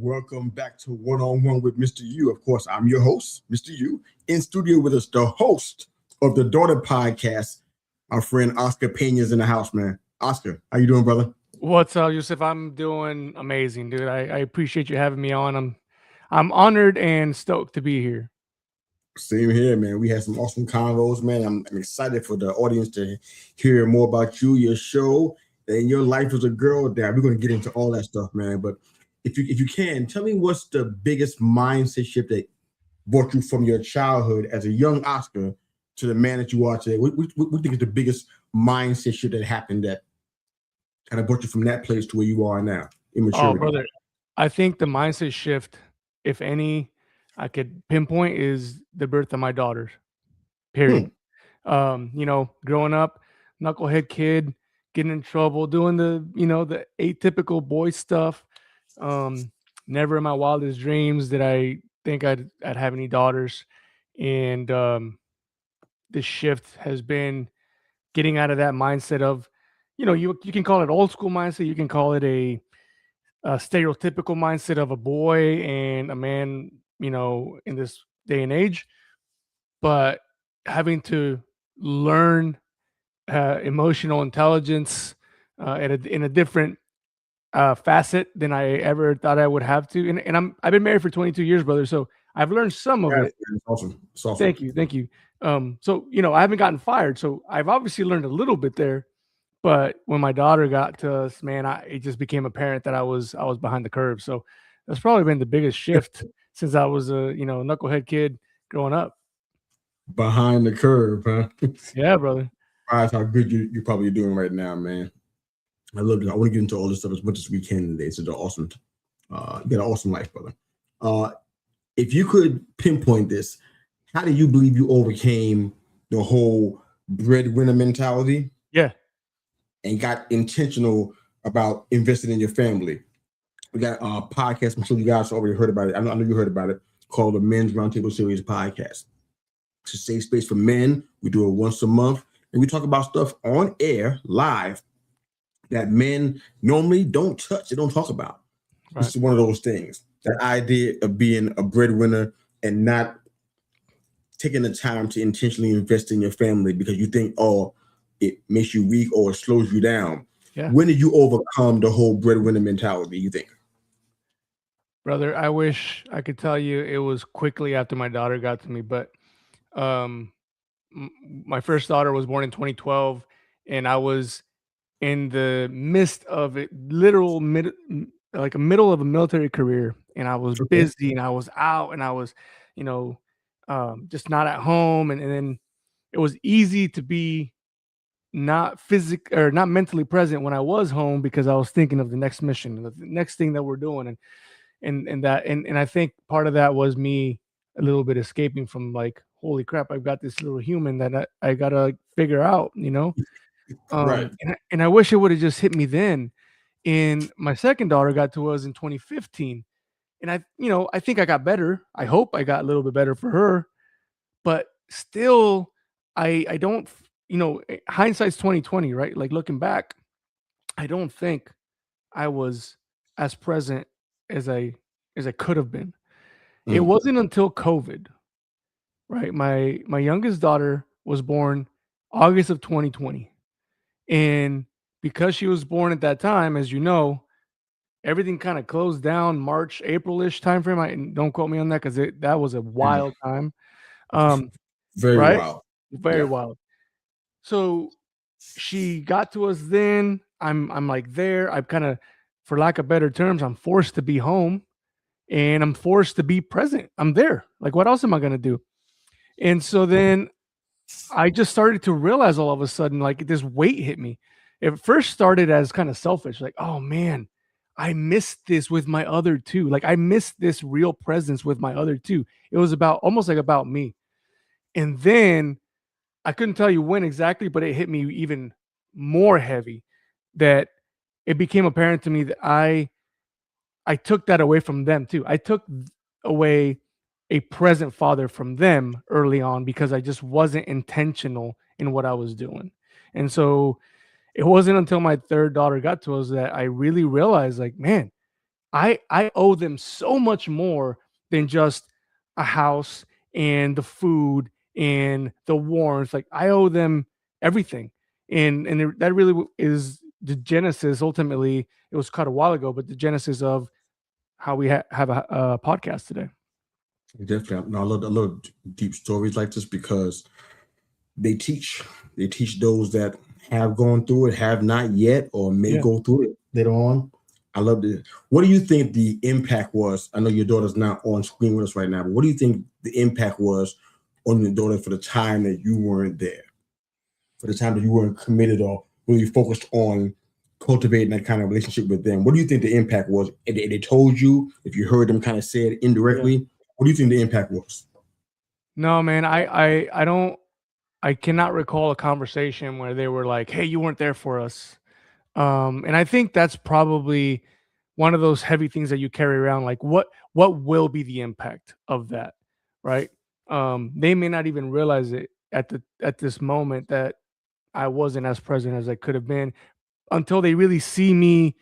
Welcome back to One on One with Mr. U. Of course, I'm your host, Mr. U. In studio with us, the host of the Daughter Podcast, our friend Oscar Peña is in the house, man. Oscar, how you doing, brother? What's up, Yusuf? I'm doing amazing, dude. I appreciate you having me on. I'm honored and stoked to be here. Same here, man. We had some awesome convos, man. I'm excited for the audience to hear more about you, your show, and your life as a girl. Dad, we're going to get into all that stuff, man. But if you can, tell me what's the biggest mindset shift that brought you from your childhood as a young Oscar to the man that you are today? What think is the biggest mindset shift that happened that kind of brought you from that place to where you are now in Oh, maturity? brother, I think the mindset shift, if any, I could pinpoint is the birth of my daughters. Period. Hmm. Growing up, knucklehead kid, getting in trouble, doing the atypical boy stuff. Um, Never in my wildest dreams did I think I'd have any daughters, and the shift has been getting out of that mindset of, you can call it old school mindset, you can call it a stereotypical mindset of a boy and a man, in this day and age, but having to learn emotional intelligence in a different facet than I ever thought I would have to. And I've been married for 22 years, brother. So I've learned some of Yes, it. man, it's awesome. It's awesome. Thank you. So I haven't gotten fired, so I've obviously learned a little bit there. But when my daughter got to us, man, it just became apparent that I was behind the curve. So that's probably been the biggest shift since I was a knucklehead kid growing up. Behind the curve, huh? Yeah, brother. Surprised how good you're probably doing right now, man. I love it. I want to get into all this stuff as much as we can today. So the awesome, you got an awesome life, brother. Uh, if you could pinpoint this, how do you believe you overcame the whole breadwinner mentality Yeah. and got intentional about investing in your family? We got a podcast. I'm sure you guys already heard about it. I know you heard about it, called the Men's Roundtable Series podcast. It's a safe space for men. We do it once a month, and we talk about stuff on air, live, that men normally don't touch. They don't talk about. This Right. is one of those things. That idea of being a breadwinner and not taking the time to intentionally invest in your family because you think, oh, it makes you weak or it slows you down. Yeah. When did you overcome the whole breadwinner mentality, you think? Brother, I wish I could tell you it was quickly after my daughter got to me, but um my first daughter was born in 2012, and I was in the midst of it, like a middle of a military career, and I was Okay. busy and I was out and I was, you know, just not at home, and then it was easy to be not not mentally present when I was home because I was thinking of the next mission, the next thing that we're doing, and I think part of that was me a little bit escaping from, like, holy crap, I've got this little human that I gotta figure out, Right. and I wish it would have just hit me then. And my second daughter got to us in 2015, and I think I got better. I hope I got a little bit better for her, but still, I don't, hindsight's 2020, right? Like, looking back, I don't think I was as present as I could have been. It Mm. wasn't until COVID, right? My youngest daughter was born August of 2020. And because she was born at that time, as you know, everything kind of closed down March, April-ish timeframe. And don't quote me on that because that was a Mm. wild time. Um, Very right? wild. Very Yeah. wild. So she got to us then. I'm like there. I'm kind of, for lack of better terms, I'm forced to be home and I'm forced to be present. I'm there. Like, what else am I gonna do? And so then I just started to realize all of a sudden, like, this weight hit me. It first started as kind of selfish, like, oh man, I missed this with my other two. Like, I missed this real presence with my other two. It was about, almost like, about me. And then I couldn't tell you when exactly, but it hit me even more heavy, that it became apparent to me that I took that away from them too. I took away a present father from them early on because I just wasn't intentional in what I was doing. And so it wasn't until my third daughter got to us that I really realized, like, man, I owe them so much more than just a house and the food and the warmth. Like I owe them everything, and that really is the genesis. Ultimately, it was cut a while ago, but the genesis of how we have a podcast today. Definitely. No, I love deep stories like this because they teach. They teach those that have gone through it, have not yet, or may Yeah. go through it later on. I love it. What do you think the impact was? I know your daughter's not on screen with us right now, but what do you think the impact was on your daughter for the time that you weren't there, for the time that you weren't committed or really focused on cultivating that kind of relationship with them? What do you think the impact was? If they told you, if you heard them kind of say it Yeah. indirectly, what do you think the impact was? No, man, I don't I cannot recall a conversation where they were like, "Hey, you weren't there for us." And I think that's probably one of those heavy things that you carry around. Like, what will be the impact of that, right? They may not even realize it at this moment that I wasn't as present as I could have been until they really see me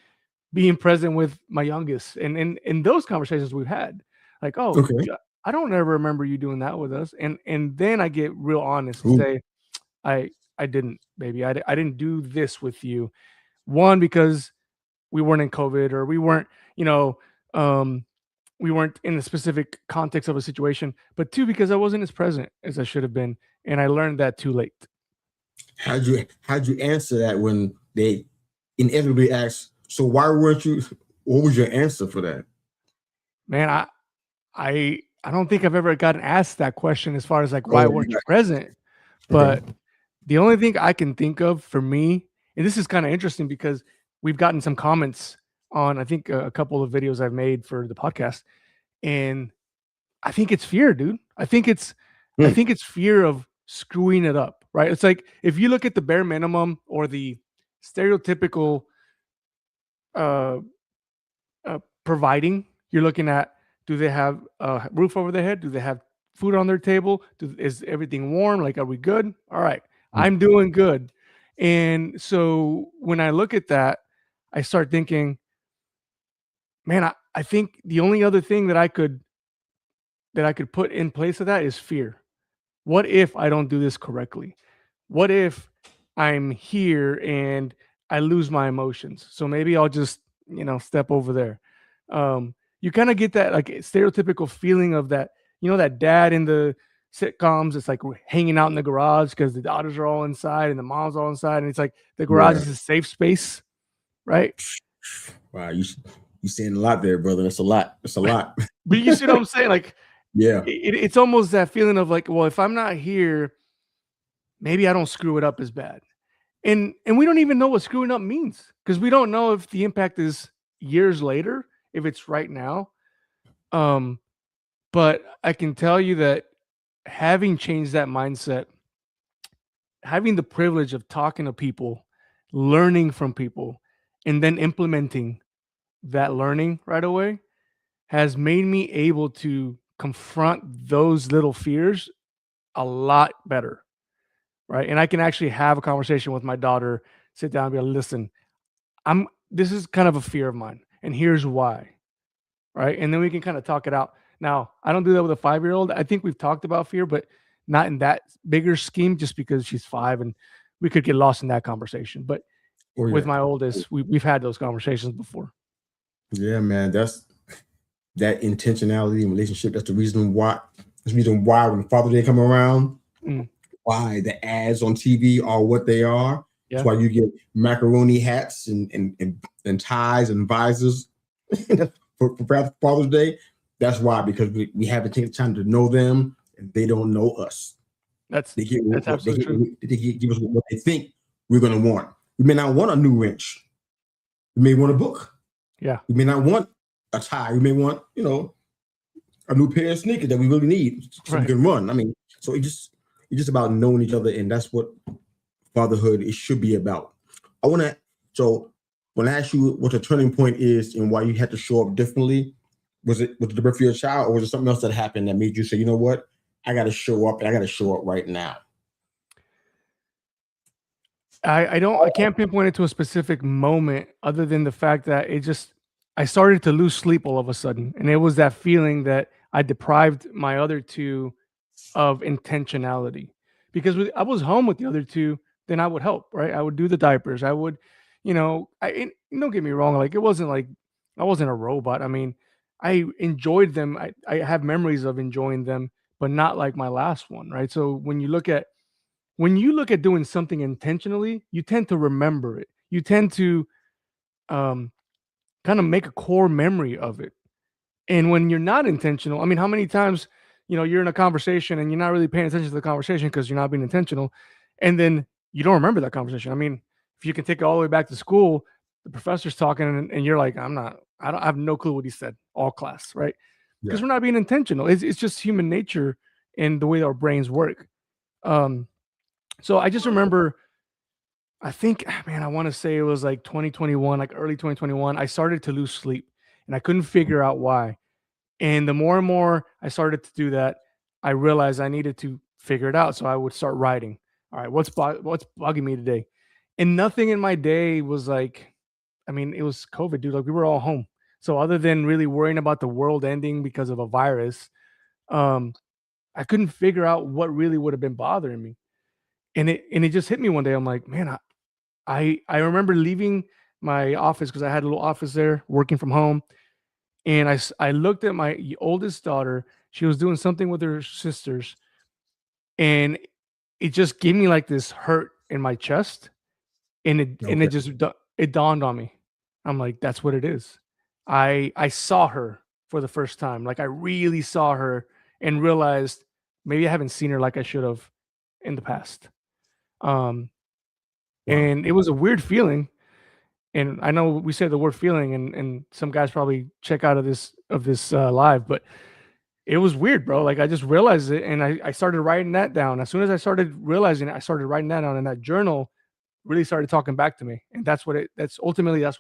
being present with my youngest. And those conversations we've had, like, oh, Okay. yeah, I don't ever remember you doing that with us. And then I get real honest and Ooh. say, I I didn't, baby. I didn't do this with you. One, because we weren't in COVID, or we weren't, you know, um, we weren't in the specific context of a situation. But two, because I wasn't as present as I should have been, and I learned that too late. How'd you answer that when they inevitably ask, so why weren't you? What was your answer for that? Man, I don't think I've ever gotten asked that question as far as like why Oh, weren't you present. okay. But the only thing I can think of for me, and this is kind of interesting because we've gotten some comments on I think a couple of videos I've made for the podcast, and I think it's fear, dude. I Hmm. think it's fear of screwing it up, right? It's like if you look at the bare minimum or the stereotypical uh, providing, you're looking at, do they have a roof over their head? Do they have food on their table? Is everything warm? Like, are we good? All right, I'm doing good. And so when I look at that, I start thinking, man, I think the only other thing that I could put in place of that is fear. What if I don't do this correctly? What if I'm here and I lose my emotions? So maybe I'll just, step over there. You kind of get that like stereotypical feeling of that, that dad in the sitcoms. It's like we're hanging out in the garage because the daughters are all inside and the mom's all inside. And it's like the garage Yeah. is a safe space, right? Wow. You saying a lot there, brother. That's a lot. That's a lot. But you see what I'm saying? Like Yeah. it's almost that feeling of like, well, if I'm not here, maybe I don't screw it up as bad. And we don't even know what screwing up means because we don't know if the impact is years later, if it's right now. Um, but I can tell you that having changed that mindset, having the privilege of talking to people, learning from people, and then implementing that learning right away has made me able to confront those little fears a lot better. Right. And I can actually have a conversation with my daughter, sit down and be like, listen, this is kind of a fear of mine, and here's why, right? And then we can kind of talk it out. Now, I don't do that with a 5-year-old. I think we've talked about fear, but not in that bigger scheme, just because she's 5 and we could get lost in that conversation. But Oh with yeah. my oldest, we've had those conversations before. Yeah, man. That's that intentionality in relationship. That's the reason why. That's the reason why when Father's Day come around, Mm, why the ads on TV are what they are. That's yeah, why you get macaroni hats and ties and visors for Father's Day. That's why, because we haven't taken the time to know them and they don't know us. that's They get that's what absolutely true. give us what they think we're gonna want. We may not want a new wrench. We may want a book. Yeah, We may not want a tie. We may want, a new pair of sneakers that we really need so we right. can run. I mean, so it's just about knowing each other, and that's what fatherhood it should be about. I want to so when I ask you what the turning point is and why you had to show up differently, was it the birth of your child, or was it something else that happened that made you say, you know what, I got to show up, and I got to show up right now? I can't pinpoint it to a specific moment other than the fact that it just I started to lose sleep all of a sudden, and it was that feeling that I deprived my other two of intentionality. Because I was home with the other two, then I would help, right? I would do the diapers. I would, don't get me wrong, like it wasn't like I wasn't a robot. I mean, I enjoyed them. I have memories of enjoying them, but not like my last one, right? So when you look at doing something intentionally, you tend to remember it. You tend to um, kind of make a core memory of it. And when you're not intentional, I mean, how many times, you're in a conversation and you're not really paying attention to the conversation because you're not being intentional, and then you don't remember that conversation. I mean, if you can take it all the way back to school, the professor's talking and you're like, I have no clue what he said all class, right? Yeah. Because we're not being intentional. It's just human nature and the way our brains work. Um, so I just remember, I think, man, I want to say it was like 2021, like early 2021. I started to lose sleep and I couldn't figure out why. And the more and more I started to do that, I realized I needed to figure it out. So I would start writing. All right, what's bugging me today? And nothing in my day was like, I mean, it was COVID, dude. Like we were all home. So other than really worrying about the world ending because of a virus, um, I couldn't figure out what really would have been bothering me. And it just hit me one day. I'm like, man, I remember leaving my office because I had a little office there working from home, and I looked at my oldest daughter. She was doing something with her sisters, and it just gave me like this hurt in my chest, and it Okay. it dawned on me. I'm like, that's what it is. I saw her for the first time. Like I really saw her and realized maybe I haven't seen her like I should have in the past. Um, Wow. and it was a weird feeling. And I know we say the word feeling, and some guys probably check out of this live, but it was weird, bro. Like I just realized it, and I started writing that down. As soon as I started realizing it, I started writing that down, and that journal really started talking back to me. And that's what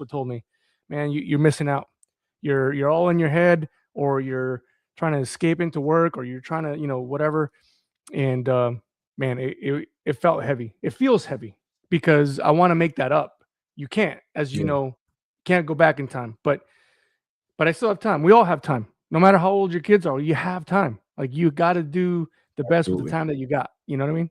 told me, man, you're missing out. You're all in your head, or you're trying to escape into work, or you're trying to, whatever. And man, it felt heavy. It feels heavy because I want to make that up. You can't, as you Yeah. know, can't go back in time. But I still have time. We all have time. No matter how old your kids are, you have time. Like you got to do the best with the Absolutely. time that you got. You know what I mean?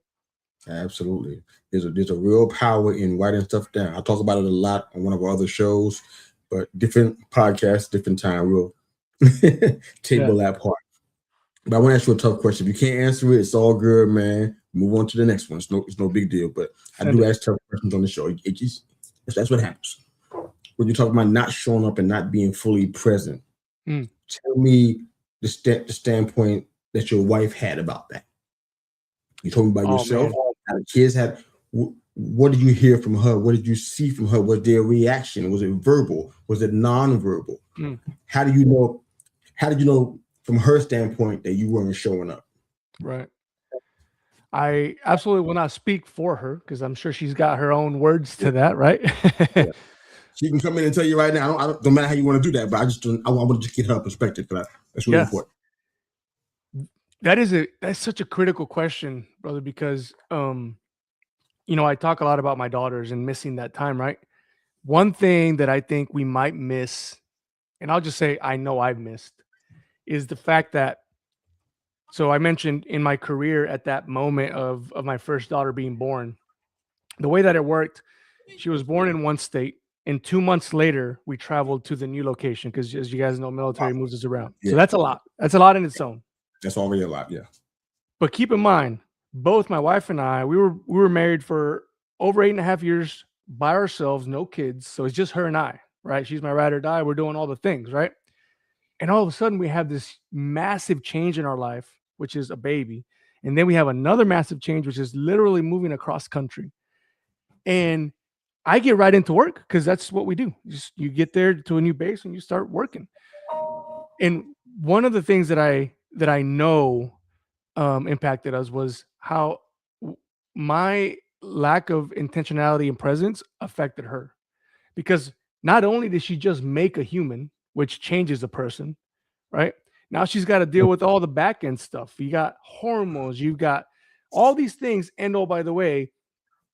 Absolutely. There's a real power in writing stuff down. I talk about it a lot on one of our other shows, but different podcasts, different time. We'll Yeah. table that part. But I want to ask you a tough question. If you can't answer it, it's all good, man. Move on to the next one. It's no big deal. But I Send do it. ask tough questions on the show. It just that's what happens. When you talk about not showing up and not being fully present, Mm. tell me the standpoint that your wife had about that. You told me about Oh yourself, man. how the kids had. What did you hear from her? What did you see from her? Was their reaction? Was it verbal? Was it non-verbal? Mm. How do you know? How did you know from her standpoint that you weren't showing up? Right. I absolutely will not speak for her because I'm sure she's got her own words Yeah, to that, right? yeah. She can come in and tell you right now. Don't matter how you want to do that, but I just don't, I want to just get her perspective for that. That's really Yeah. important. That's such a critical question, brother, because I talk a lot about my daughters and missing that time, right? One thing that I think we might miss, and I'll just say I know I've missed, is the fact that, so I mentioned in my career at that moment of my first daughter being born, the way that it worked, she was born in one state, and 2 months later we traveled to the new location because, as you guys know, Wow. military moves us around. Yeah, So that's a lot. That's a lot in its own. that's already a lot. Yeah. But keep in mind, both my wife and I, we were married for over 8.5 years by ourselves, no kids. So it's just her and I, right? She's my ride or die. We're doing all the things, right? And all of a sudden we have this massive change in our life, which is a baby. And then we have another massive change, which is literally moving across country. And I get right into work because that's what we do. You get there to a new base and you start working. And one of the things that I know impacted us was how my lack of intentionality and presence affected her. Because not only did she just make a human, which changes a person, right? Now she's got to deal with all the back end stuff. You got hormones, you've got all these things. And oh, by the way,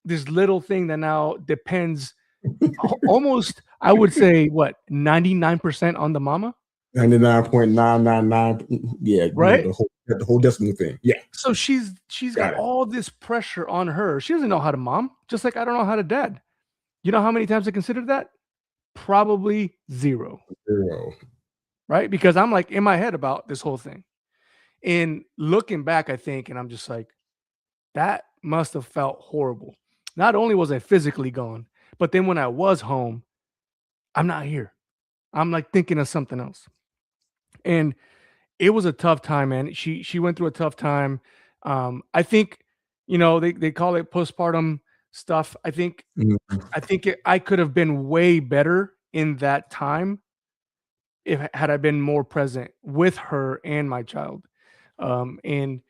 this little thing that now depends almost I would say what 99% on the mama, 99.999. Yeah, right? the whole decimal thing. Yeah, So she's got got it. all this pressure on her. She doesn't know how to mom, just like I don't know how to dad. You know how many times I considered that? Probably zero, Zero. right? Because I'm like in my head about this whole thing. And looking back, I think, and I'm just like, that must have felt horrible. Not only was I physically gone, but then when I was home, I'm not here. I'm like thinking of something else. And it was a tough time, man. She went through a tough time. I think, they call it postpartum stuff. Mhm. I could have been way better in that time if had I been more present with her and my child. And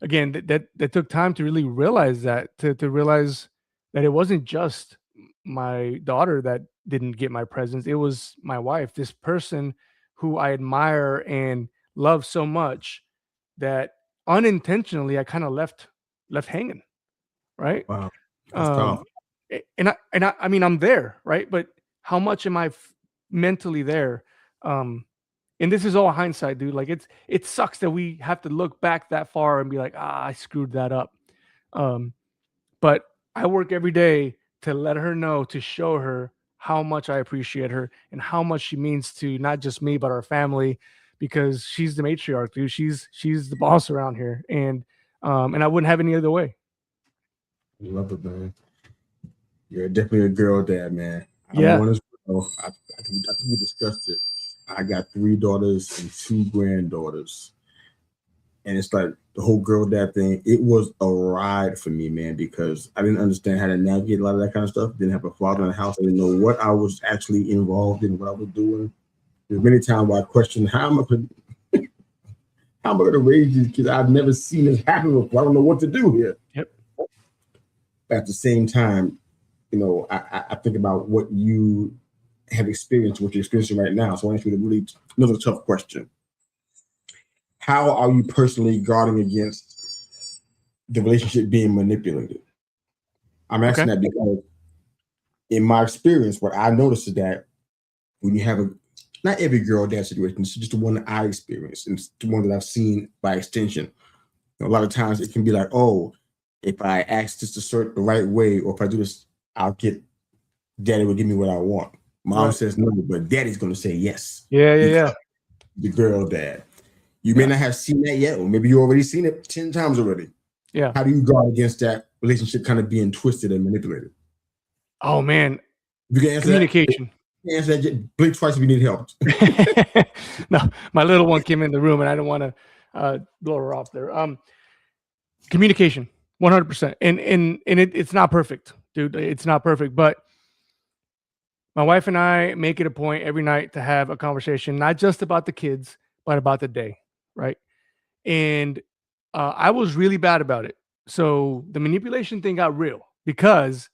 again, that took time to really realize that, to realize that it wasn't just my daughter that didn't get my presence. It was my wife, this person who I admire and love so much that unintentionally I kind of left hanging, right? Wow, that's Um, powerful. I mean, I'm there, right? But how much am I mentally there? Um, and this is all hindsight, dude. Like it sucks that we have to look back that far and be like, I screwed that up. Um, but I work every day to let her know, to show her how much I appreciate her and how much she means to not just me but our family, because she's the matriarch, dude. She's the boss around here, and I wouldn't have any other way. Love it, man. You're definitely a girl dad, man. I'm Yeah. one as well. I think we discussed it. I got three daughters and two granddaughters, and it's like the whole girl dad thing. It was a ride for me, man, because I didn't understand how to navigate a lot of that kind of stuff. Didn't have a father in the house. I didn't know what I was actually involved in, what I was doing. There's many times where I questioned how am I going to raise these kids? I've never seen this happen before. I don't know what to do here. Yep. At the same time, I think about what you have experienced, what you're experiencing right now. So I want you to really another tough question. How are you personally guarding against the relationship being manipulated? I'm asking Okay. that because in my experience, what I noticed is that when you have not every girl dad situation, it's just the one that I experienced and it's the one that I've seen by extension. A lot of times it can be like, oh, if I ask this the right way, or if I do this, I'll get daddy will give me what I want. Mom Right. says no, but daddy's going to say yes Yeah. Yeah. because Yeah. the girl dad. You may Yeah. not have seen that yet, or maybe you already seen it 10 times already. Yeah. How do you guard against that relationship kind of being twisted and manipulated? Oh man, If you can answer that, communication. blink twice if you need help. No, my little one came in the room, and I didn't want to blow her off there. Communication, 100%, and it's not perfect, dude. It's not perfect, but my wife and I make it a point every night to have a conversation, not just about the kids, but about the day, right? And I was really bad about it. So the manipulation thing got real because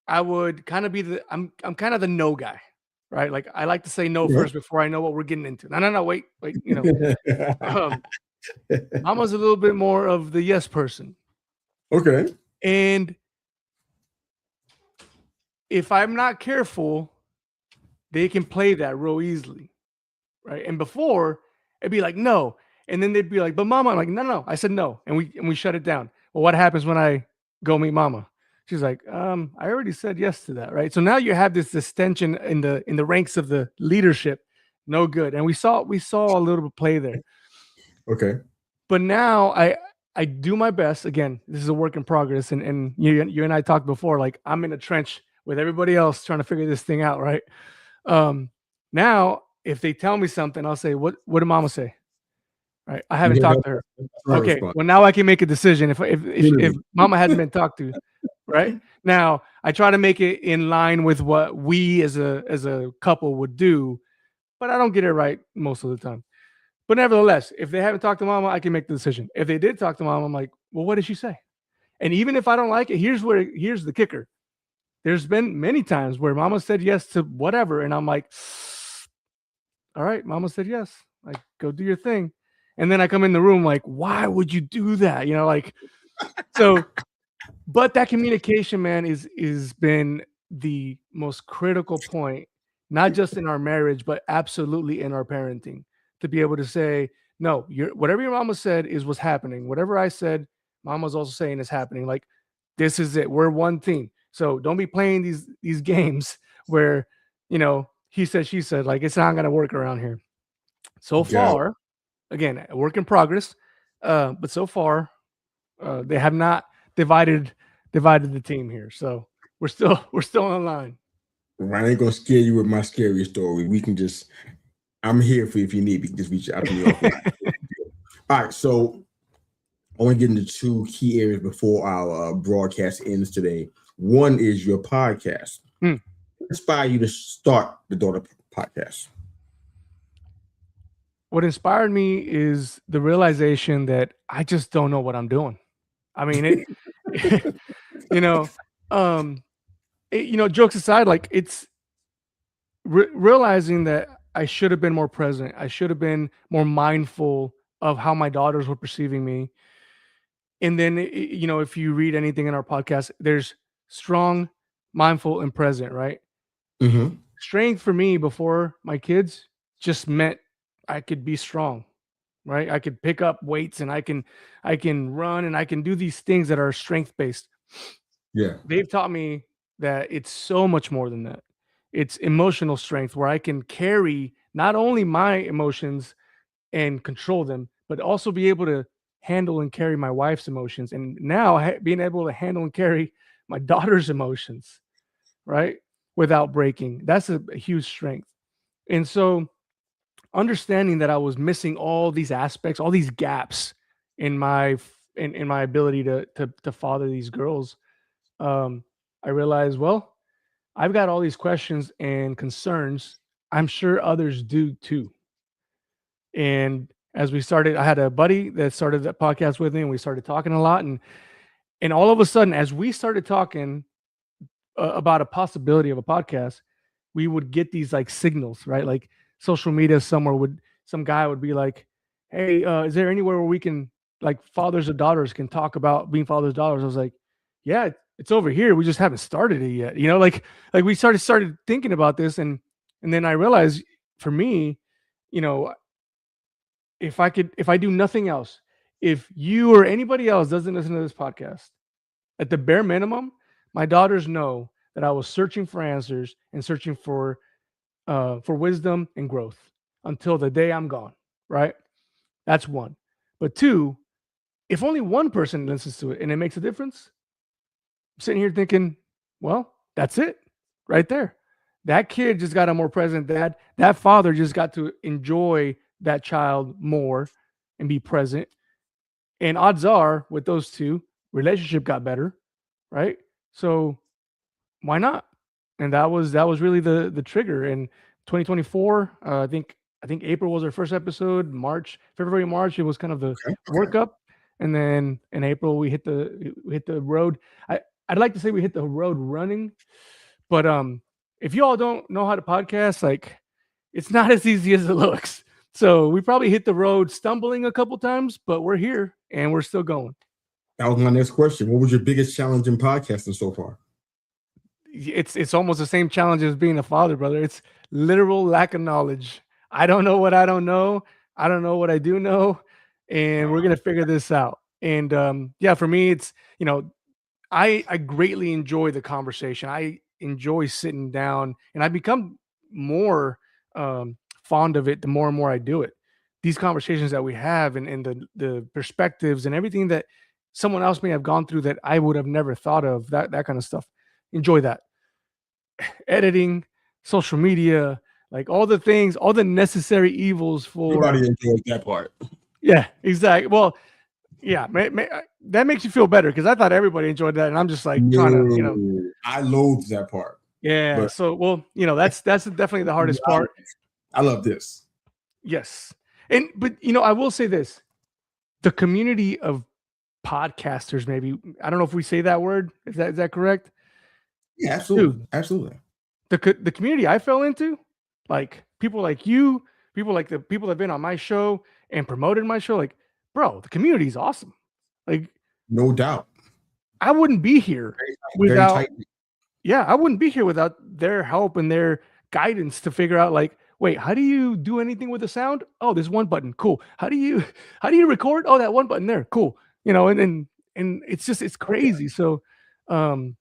I would kind of be I'm kind of the no guy, right? Like I like to say no Yeah. first before I know what we're getting into. No, no, no, wait, wait. Um, Mama's a little bit more of the yes person, Okay. and if I'm not careful, they can play that real easily, right? And before it'd be like no, and then they'd be like, "But Mama," I'm like, "No, no," I said no, and we shut it down. Well, what happens when I go meet Mama? She's like, I already said yes to that, right? So now you have this tension in the ranks of the leadership, no good. And we saw a little bit play there, Okay. but now I do my best. Again, this is a work in progress, and you and I talked before. Like I'm in a trench with everybody else trying to figure this thing out, right? Um, Now if they tell me something, I'll say, what did Mama say? Right? I You haven't hear that? talked to her. That's the right Okay, response. well now I can make a decision if Community. Mama hadn't been talked to. Right? Now, I try to make it in line with what we as a couple would do, but I don't get it right most of the time. But nevertheless, if they haven't talked to Mama, I can make the decision. If they did talk to Mama, I'm like, well, what did she say? And even if I don't like it, here's the kicker. There's been many times where Mama said yes to whatever, and I'm like, all right, Mama said yes. Like, go do your thing. And then I come in the room like, why would you do that? Like so. But that communication, man, is been the most critical point, not just in our marriage, but absolutely in our parenting, to be able to say, no, whatever your mama said is what's happening. Whatever I said, mama's also saying is happening. Like, this is it. We're one team. So don't be playing these games where, he said, she said, like, it's not gonna work around here. So Got far, again, a work in progress. But so far, they have not divided the team here. So we're still online. I ain't gonna scare you with my scary story. We can just, I'm here for you if you need. You can just reach out to me offline. All right, so I want to get into two key areas before our broadcast ends today. One is your podcast. Hmm. What inspired you to start the Daughter Podcast? What inspired me is the realization that I just don't know what I'm doing. I mean, you know, um, jokes aside, like, it's realizing that I should have been more present. I should have been more mindful of how my daughters were perceiving me. And then, if you read anything in our podcast, there's strong, mindful, and present, right? Mm-hmm. Strength for me before my kids just meant I could be strong, right? I could pick up weights and I can run and I can do these things that are strength based. Yeah. They've taught me that it's so much more than that. It's emotional strength where I can carry not only my emotions and control them, but also be able to handle and carry my wife's emotions. And now being able to handle and carry my daughter's emotions, right? Without breaking. That's a huge strength. And so understanding that I was missing all these aspects, all these gaps in my ability to father these girls, um, I realized, well, I've got all these questions and concerns. I'm sure others do too. And as we started, I had a buddy that started that podcast with me, and we started talking a lot. And all of a sudden, as we started talking about a possibility of a podcast, we would get these like signals, right? Like social media somewhere some guy would be like, "Hey, is there anywhere where we can, like, fathers or daughters can talk about being fathers daughters?" I was like, "Yeah, it's over here. We just haven't started it yet." Like we started thinking about this, and then I realized, for me, you know, if I do nothing else, if you or anybody else doesn't listen to this podcast, at the bare minimum, my daughters know that I was searching for answers and searching for wisdom and growth until the day I'm gone. Right? That's one. But two, if only one person listens to it and it makes a difference, I'm sitting here thinking, well, that's it, right there. That kid just got a more present dad. That father just got to enjoy that child more and be present. And odds are, with those two, relationship got better, right? So why not? And that was really the trigger in 2024. I think April was our first episode. February, March, it was kind of the Okay. Okay. workup, and then in April we hit the road. I'd like to say we hit the road running, but if you all don't know how to podcast, like, it's not as easy as it looks. So we probably hit the road stumbling a couple times, but we're here and we're still going. That was my next question. What was your biggest challenge in podcasting so far? It's almost the same challenge as being a father, brother. It's literal lack of knowledge. I don't know what I don't know. I don't know what I do know, and we're gonna figure this out. And yeah, for me, it's, I greatly enjoy the conversation. I enjoy sitting down, and I become more fond of it the more and more I do it. These conversations that we have, and the perspectives and everything that someone else may have gone through that I would have never thought of, that kind of stuff. Enjoy that. Editing, social media, like all the things, all the necessary evils for. Everybody enjoys that part. Yeah, exactly. Well, yeah, that makes you feel better because I thought everybody enjoyed that, and I'm just like trying to, No, I loathe that part. yeah. But So, well, that's definitely the hardest part. I love this. Yes, but I will say this: the community of podcasters, maybe, I don't know if we say that word. Is that correct? Yeah, absolutely. Dude, Absolutely. the community I fell into, like people like you, people like the people that have been on my show and promoted my show, like, bro, the community is awesome. Like, No doubt. I wouldn't be here Very without tight. yeah, I wouldn't be here without their help and their guidance to figure out like, wait, how do you do anything with the sound? Oh, there's one button. Cool. How do you record? Oh, that one button there. Cool. And it's just it's crazy. So um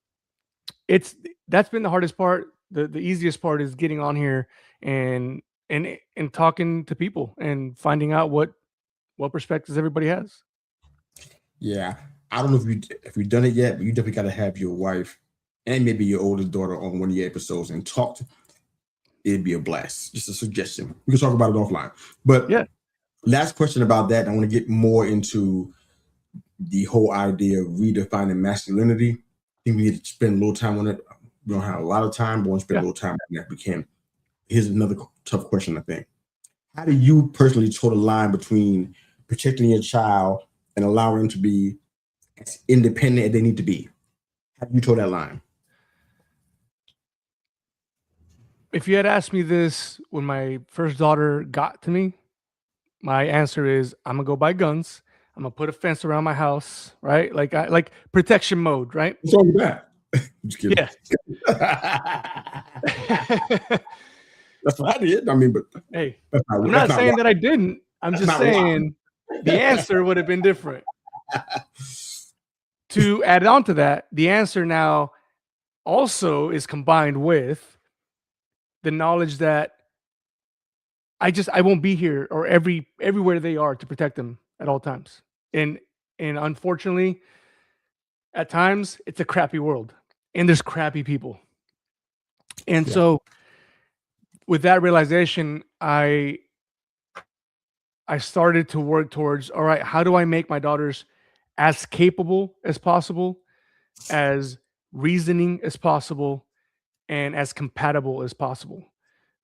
it's that's been the hardest part. The easiest part is getting on here and and talking to people and finding out what perspectives everybody has. Yeah, I don't know if you've done it yet, but you definitely got to have your wife and maybe your oldest daughter on one of your episodes and talk. It'd be a blast. Just a suggestion. We can talk about it offline. But Yeah. last question about that. I want to get more into the whole idea of redefining masculinity. I think we need to spend a little time on it. We don't have a lot of time, but we want to spend a Yeah. little time on that if we can. Here's another tough question, I think. How do you personally toe the line between protecting your child and allowing them to be as independent as they need to be? How do you toe that line? If you had asked me this when my first daughter got to me, my answer is I'm gonna go buy guns. I'm gonna put a fence around my house, right? Like I like protection mode, right? What's wrong with that? Just kidding. Yeah. That's what I did. I mean, but Hey, I'm that's not not saying why. that I didn't. I'm That's just not why. saying the answer would have been different. To add on to that, the answer now also is combined with the knowledge that I won't be here or everywhere they are to protect them at all times. And and unfortunately, at times it's a crappy world and there's crappy people. And Yeah. so with that realization, I started to work towards, all right, how do I make my daughters as capable as possible, as reasoning as possible, and as compatible as possible?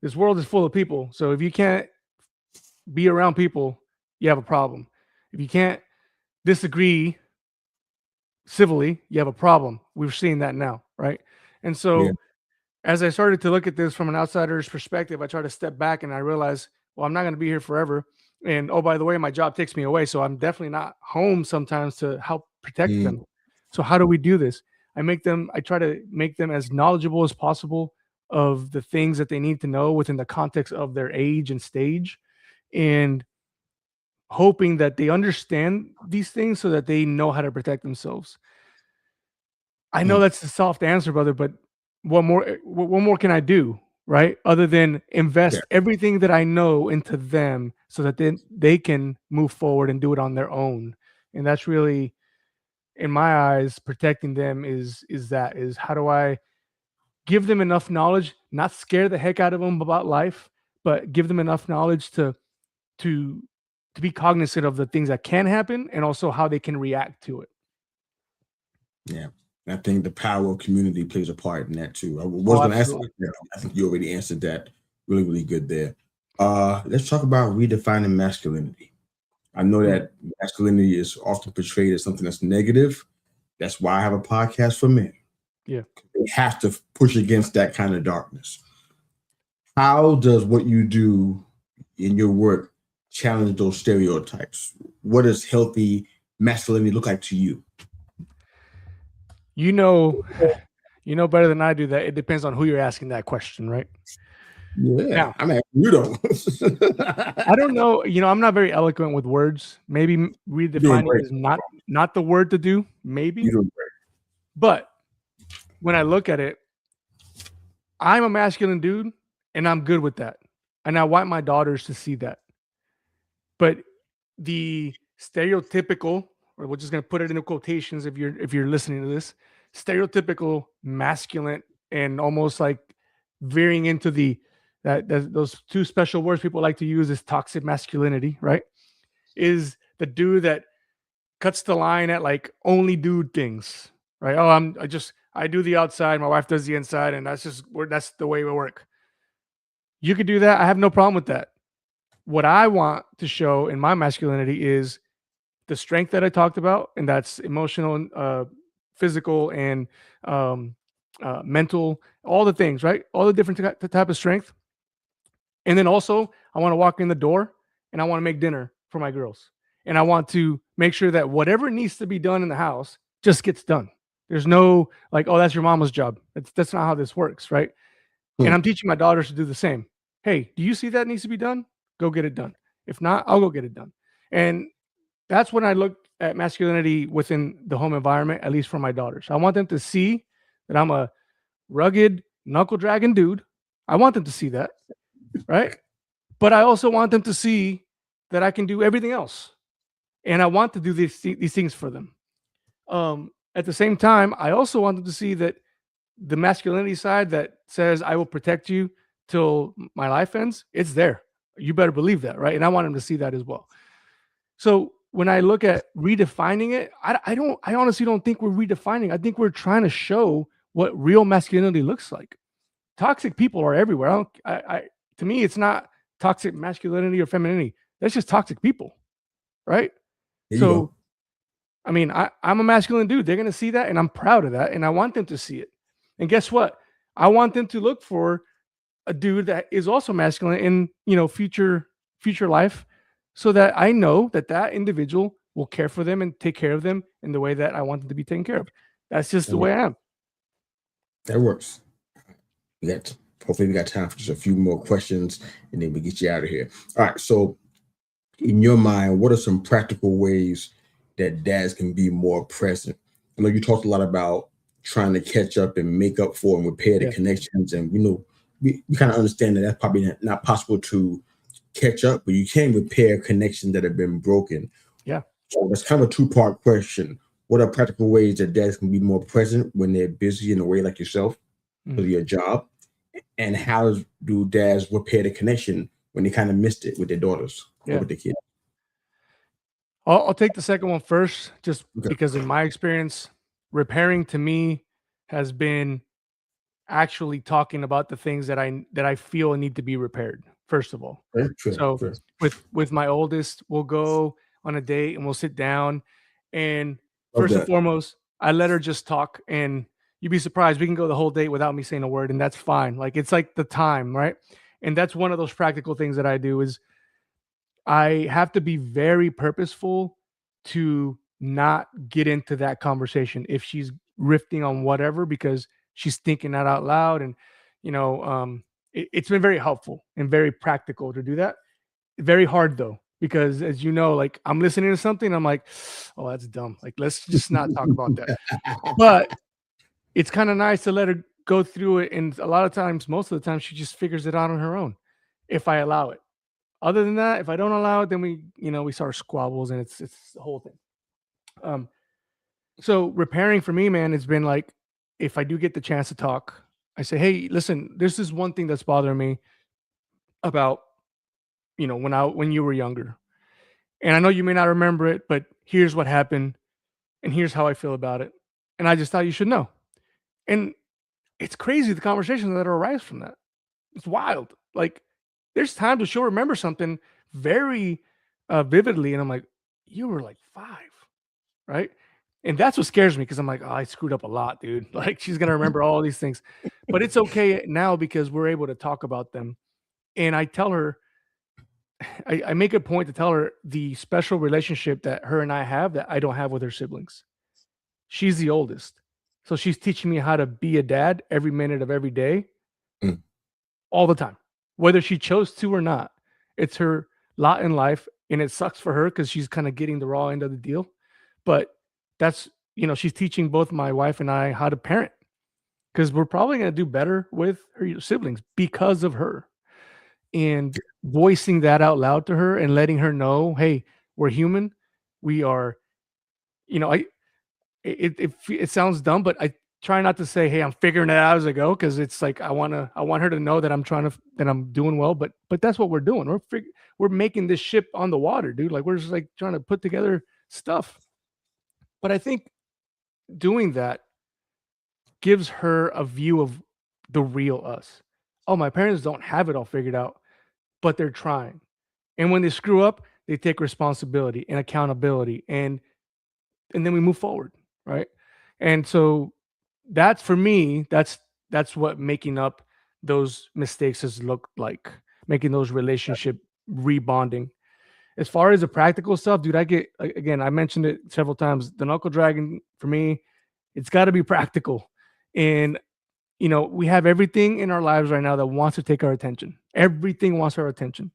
This world is full of people. So if you can't be around people, you have a problem. If you can't disagree civilly, you have a problem. We're seeing that now, right? And Yeah. so as I started to look at this from an outsider's perspective, I tried to step back and I realized, well, I'm not going to be here forever. And oh, by the way, my job takes me away. So I'm definitely not home sometimes to help protect Mm, them. So how do we do this? I try to make them as knowledgeable as possible of the things that they need to know within the context of their age and stage. And hoping that they understand these things so that they know how to protect themselves. I know mm, that's a soft answer, brother, but what more can I do, right? Other than yeah. invest everything that I know into them so that then they can move forward and do it on their own. And that's really in my eyes protecting them is how do I give them enough knowledge, not scare the heck out of them about life, but give them enough knowledge to to be cognizant of the things that can happen and also how they can react to it. Yeah. I think the power of community plays a part in that too. I was Oh, going to ask absolutely. you, I think you already answered that really, really good there. Let's talk about redefining masculinity. I know Mm, that masculinity is often portrayed as something that's negative. That's why I have a podcast for men. yeah. They have to push against that kind of darkness. How does what you do in your work challenge those stereotypes? What does healthy masculinity look like to you? You know, you know better than I do that it depends on who you're asking that question, right? Yeah, Now, I'm asking you though. I don't know, I'm not very eloquent with words. Maybe You're doing redefining great. is not the word to do, maybe. You're doing great. But when I look at it, I'm a masculine dude and I'm good with that. And I want my daughters to see that. But the stereotypical, or we're just going to put it into quotations if you're listening to this, stereotypical masculine and almost like veering into that those two special words people like to use is toxic masculinity, right? Is the dude that cuts the line at like only dude things, right? Oh, I do the outside, my wife does the inside, and that's the way we work. You could do that. I have no problem with that. What I want to show in my masculinity is the strength that I talked about, and that's emotional, physical, and um, mental, all the things, right? All the different type of strength. And then also, I want to walk in the door and I want to make dinner for my girls, and I want to make sure that whatever needs to be done in the house just gets done. There's no like, oh, that's your mama's job. That's not how this works, right? And Hmm. I'm teaching my daughters to do the same. Hey, do you see that needs to be done? Go get it done. If not, I'll go get it done. And that's when I look at masculinity within the home environment, at least for my daughters. I want them to see that I'm a rugged, knuckle dragging dude. I want them to see that, right? But I also want them to see that I can do everything else. And I want to do these things for them. At the same time, I also want them to see that the masculinity side that says I will protect you till my life ends, it's there. You better believe that, right? And I want them to see that as well. So when I look at redefining it, I honestly don't think we're redefining. I think we're trying to show what real masculinity looks like. Toxic people are everywhere. To me, it's not toxic masculinity or femininity. That's just toxic people, right? There you So go. I mean, I'm a masculine dude. They're gonna see that, and I'm proud of that, and I want them to see it. And guess what? I want them to look for a dude that is also masculine in future life, so that I know that that individual will care for them and take care of them in the way that I want them to be taken care of. That's just That the way works. I am. That works. We got hopefully we got time for just a few more questions and then we get you out of here. All right. So in your mind, what are some practical ways that dads can be more present? I know you talked a lot about trying to catch up and make up for and repair the Yeah, connections. And we kind of understand that that's probably not possible to catch up, but you can repair connections that have been broken. yeah. So that's kind of a two-part question. What are practical ways that dads can be more present when they're busy in a way like yourself because Mhm. of your job? And how do dads repair the connection when they kind of missed it with their daughters or Yeah. with their kids? I'll take the second one first, just Okay. because in my experience, repairing to me has been actually talking about the things that I feel need to be repaired, first of all. Fair, fair, So fair. with my oldest, we'll go on a date and we'll sit down, and Love first and that. foremost, I let her just talk, and you'd be surprised, we can go the whole date without me saying a word, and that's fine. Like, it's like the time, right? And that's one of those practical things that I do is I have to be very purposeful to not get into that conversation if she's riffing on whatever, because she's thinking that out loud. And you know it's been very helpful and very practical to do that. Very hard though, because as you know, like, I'm listening to something, I'm like, oh, that's dumb, like, let's just not talk about that. But it's kind of nice to let her go through it, and a lot of times, most of the time, she just figures it out on her own if I allow it. Other than that, if I don't allow it, then we start squabbles, and it's the whole thing. Um, so repairing for me, man, has been like, if I do get the chance to talk, I say, hey, listen, this is one thing that's bothering me about when you were younger, and I know you may not remember it, but here's what happened, and here's how I feel about it, and I just thought you should know. And it's crazy the conversations that arise from that. It's wild. Like, there's times that she'll remember something very vividly, and I'm like, you were like 5, right? And that's what scares me, because I'm like, oh, I screwed up a lot, dude. Like, she's gonna remember all these things, but it's okay now because we're able to talk about them. And I tell her, I make a point to tell her the special relationship that her and I have that I don't have with her siblings. She's the oldest, so she's teaching me how to be a dad every minute of every day, Mm. all the time, whether she chose to or not. It's her lot in life, and it sucks for her because she's kind of getting the raw end of the deal. But that's, she's teaching both my wife and I how to parent, because we're probably going to do better with her siblings because of her. And voicing that out loud to her and letting her know, hey, we're human. We are, I it sounds dumb, but I try not to say, "Hey, I'm figuring it out as I go," because it's like I want her to know that that I'm doing well. But that's what we're doing. We're making this ship on the water, dude. Like, we're just like trying to put together stuff. But I think doing that gives her a view of the real us. Oh, my parents don't have it all figured out, but they're trying. And when they screw up, they take responsibility and accountability, and then we move forward, right? And so that's, for me, that's what making up those mistakes has looked like, making those relationship rebonding. As far as the practical stuff, dude, I get, again, I mentioned it several times, the knuckle dragging for me, It's got to be practical. And we have everything in our lives right now that wants to take our attention. Everything wants our attention.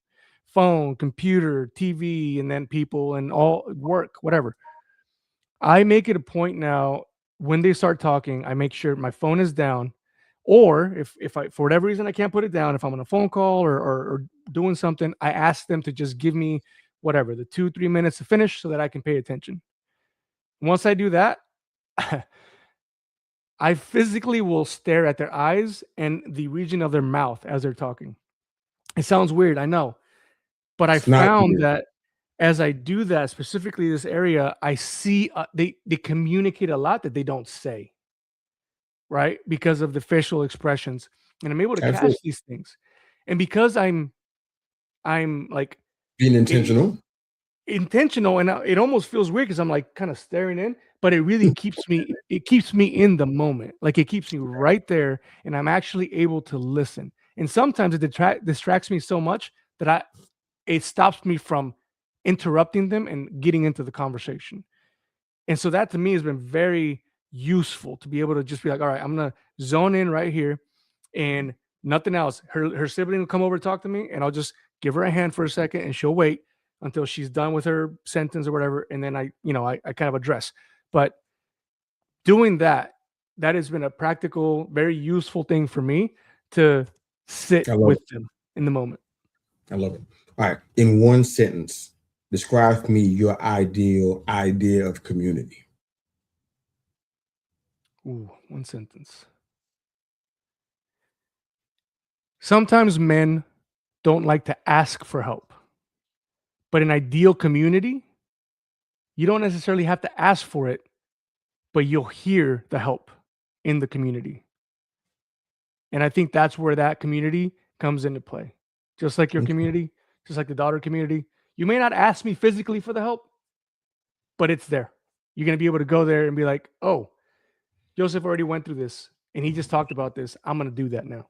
Phone, computer, TV, and then people and all work, whatever. I make it a point now when they start talking, I make sure my phone is down. Or if I, for whatever reason, I can't put it down, if I'm on a phone call or doing something, I ask them to just give me whatever, the 2-3 minutes to finish so that I can pay attention. Once I do that, I physically will stare at their eyes and the region of their mouth as they're talking. It sounds weird, I know, but I It's not found weird. that as I do that, specifically this area, I see they communicate a lot that they don't say, right? Because of the facial expressions, and I'm able to catch Absolutely. these things, and because I'm like Being it, intentional. intentional, and it almost feels weird because I'm like kind of staring in, but it really keeps me in the moment. Like it keeps me right there, and I'm actually able to listen. And sometimes it distracts me so much that it stops me from interrupting them and getting into the conversation. And so that to me has been very useful to be able to just be like, all right, I'm gonna zone in right here and nothing else. Her sibling will come over to talk to me, and I'll just give her a hand for a second, and she'll wait until she's done with her sentence or whatever, and then I kind of address. But doing that has been a practical, very useful thing for me to sit I love with it. them in the moment. I love it. All right. In one sentence, describe for me your ideal idea of community. Ooh, one sentence. Sometimes men don't like to ask for help, but an ideal community, you don't necessarily have to ask for it, but you'll hear the help in the community. And I think that's where that community comes into play. Just like your Okay. community, just like the daughter community. You may not ask me physically for the help, but it's there. You're going to be able to go there and be like, oh, Joseph already went through this and he just talked about this. I'm going to do that now.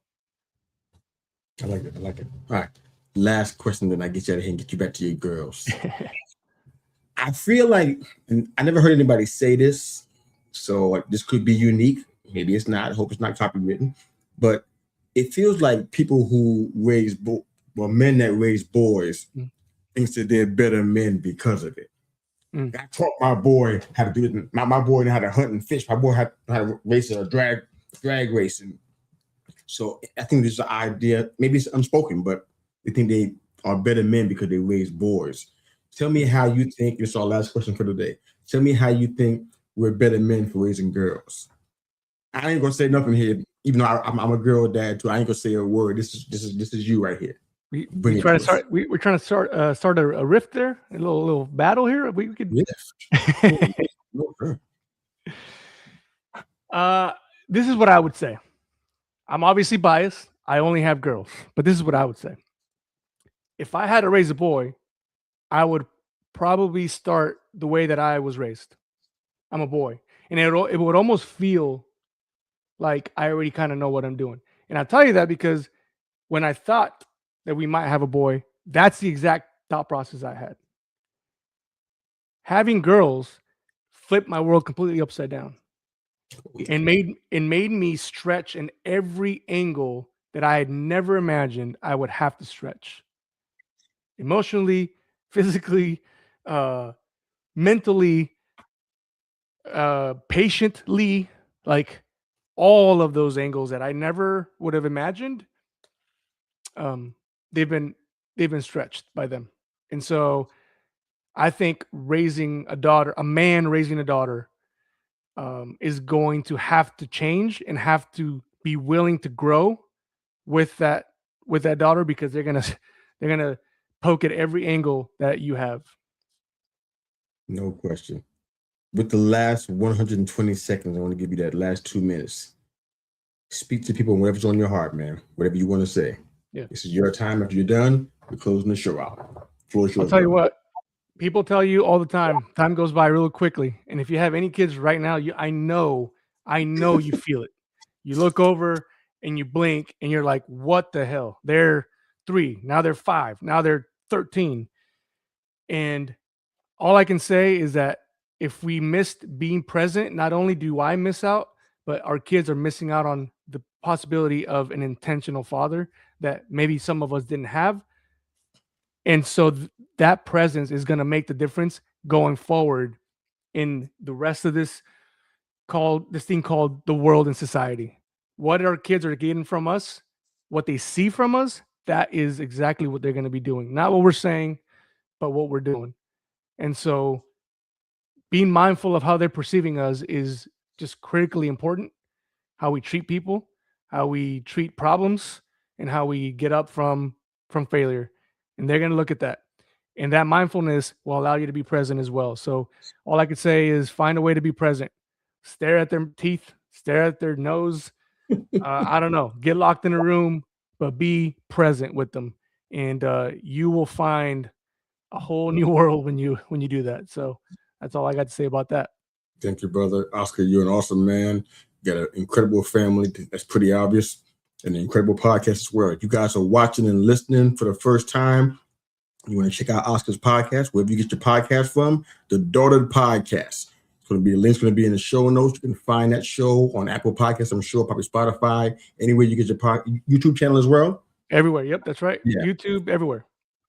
I like it. I like it. All right. Last question, then I get you out of here and get you back to your girls. I feel like, and I never heard anybody say this, so this could be unique. Maybe it's not. I hope it's not copywritten, but it feels like people who well, men that raise boys Mm, thinks that they're better men because of it. mm, I taught my boy how to do it. My boy knew how to hunt and fish. My boy had how to race a drag racing. So I think there's an idea, maybe it's unspoken, but they think they are better men because they raise boys. Tell me mm. how you think, this is our last question for the day. Tell me how you think we're better men for raising girls. I ain't gonna say nothing here, even though I'm a girl dad too. I ain't gonna say a word. This is you right here. We Bring it try to to us. start. We're trying to start a rift there, a little battle here. We could. Yes. No, sir. uh, this is what I would say. I'm obviously biased. I only have girls, but this is what I would say. If I had to raise a boy, I would probably start the way that I was raised. I'm a boy, and it would almost feel like I already kind of know what I'm doing. And I tell you that because when I thought that we might have a boy, that's the exact thought process I had. Having girls flipped my world completely upside down and made me stretch in every angle that I had never imagined I would have to stretch. Emotionally, physically, uh, mentally, patiently, like all of those angles that I never would have imagined. Um, they've been they've been stretched by them, and so I think raising a daughter, a man raising a daughter, is going to have to change and have to be willing to grow with that daughter because they're gonna poke at every angle that you have. No question. With the last 120 seconds, I want to give you that last 2 minutes. Speak to people whatever's on your heart, man. Whatever you want to say. Yeah, This is your time. After you're done, we're closing the show out. Floor is I'll yours, tell you brother. what. People tell you all the time goes by real quickly. And if you have any kids right now, I know you feel it. You look over and you blink and you're like, what the hell? They're 3, now they're 5, now they're 13. And all I can say is that if we missed being present, not only do I miss out, but our kids are missing out on the possibility of an intentional father that maybe some of us didn't have. And so that presence is going to make the difference going forward in the rest of this thing called the world and society. What our kids are getting from us, what they see from us, that is exactly what they're going to be doing. Not what we're saying, but what we're doing. And so being mindful of how they're perceiving us is just critically important. How we treat people, how we treat problems, and how we get up from failure. And they're going to look at that. And that mindfulness will allow you to be present as well. So all I could say is find a way to be present. Stare at their teeth, stare at their nose. I don't know. Get locked in a room, but be present with them, and you will find a whole new world when you do that. So that's all I got to say about that. Thank you, brother. Oscar, you're an awesome man. You got an incredible family. That's pretty obvious. And an incredible podcast as well. If you guys are watching and listening for the first time, you want to check out Oscar's podcast, wherever you get your podcast from, the Daughter Podcast. It's going to be, the link's going to be in the show notes. You can find that show on Apple Podcasts, I'm sure, probably Spotify, anywhere you get your YouTube channel as well. Everywhere. Yep, that's right. Yeah. YouTube, everywhere.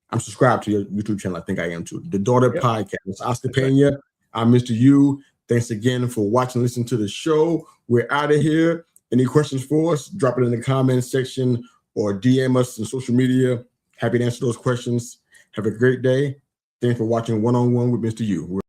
I'm subscribed to your YouTube channel. I think I am too. The Daughter Podcast. It's Oscar That's Peña. I'm Mr. U. Thanks again for watching and listening to the show. We're out of here. Any questions for us? Drop it in the comments section or DM us on social media. Happy to answer those questions. Have a great day. Thanks for watching One-on-One with Mr. U.